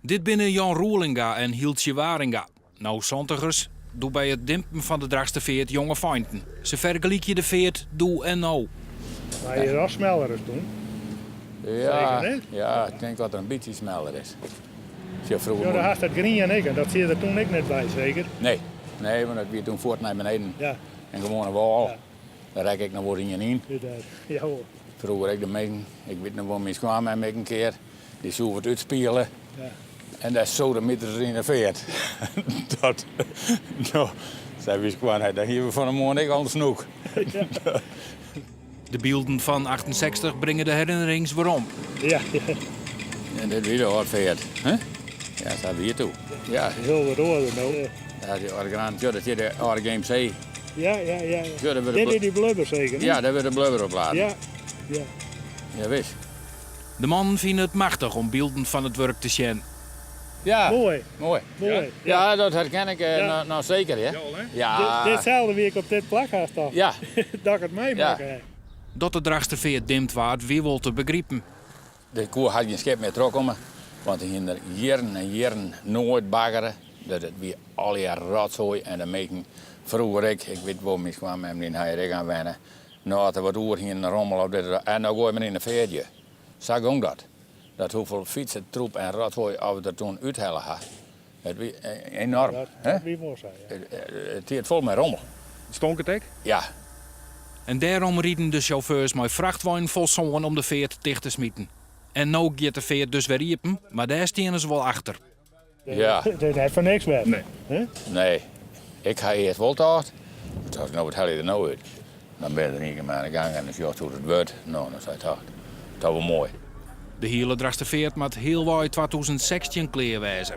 Dit binnen Jan Roelinga en Hieltje Waringa. Nou, zontigers doe bij het dimpen van de dragste veert jonge feinten. Ze vergelijken de veert doe en nou. Maar je was sneller is toen. Ja, Zeker niet? ja, ik denk dat er een beetje sneller is. Als je vroeger Ja, dan moet- had het green en ik. En dat zie je er toen ik net bij, zeker? Nee, want dat weer toen voort naar beneden. Ja, En gewoon een wal. Ja. Daar rijd ik nog wat in je in. inderdaad. Ja hoor. Vroeger ik de meiden, ik weet nog wel mis kwamen met een keer. Die zouden het uitspelen. Ja. En dat is zo de meter in de veert. Dat, nou, zij wist gewoon, dat hier we van een morgen ik al een snoek. De beelden van 68 brengen de herinnerings waarom. Ja, ja. En dit weer de hardveert. Huh? Ja, dat hebben we hier toe. Ja, Heel wat orde nou. ja die orgaan, ja, dat is de oude Game C. Ja, ja, ja. Ja, dat we de Dit blu- is die blubber zeker? Ja, daar werd de blubber op laten. Ja, ja. Ja, wist. De man vindt het machtig om beelden van het werk te zien. Ja, Mooi, mooi. mooi. Ja, dat herken ik Ja. nou zeker, hè? Ja, Ditzelfde wie ik op dit plak had toch? ja. Dat ik het meemaken heb. Dat de dragste veert dimpt waard, wie wil te begrijpen. De koe had geen schip meer trokken, want die gingen er jaren en jaren nooit baggeren. Dat het weer al die rotzooi en de meken. Vroeger ik weet wel, mis kwam hem in hij gaan wennen. Nou had er wat oer hier een rommel op dit en dan gooi je me in een veertje. Zag ook dat. Dat hoeveel fietsen, troep en rotzooi af er toen uithellen had. Het was enorm. hè? Dat wie mooi zijn, ja. Het is vol met rommel. Stonk het ik? Ja, En daarom rieden de chauffeurs met vrachtwagen vol zongen om de veert dicht te smieten. En nou gaat de veert dus weer riepen, maar daar staan ze wel achter. ja. Dit heeft voor niks meer. Nee. Huh? Nee, ik ga eerst wel taart. Toen dacht ik, nou wat haal je er nou uit? Dan ben je er niet meer aan de gang en dan zie je hoe het wordt. Nou, dan zei je taart. Dat was wel mooi. De hele dragste veert met heel waai 2016 kleerwijzen.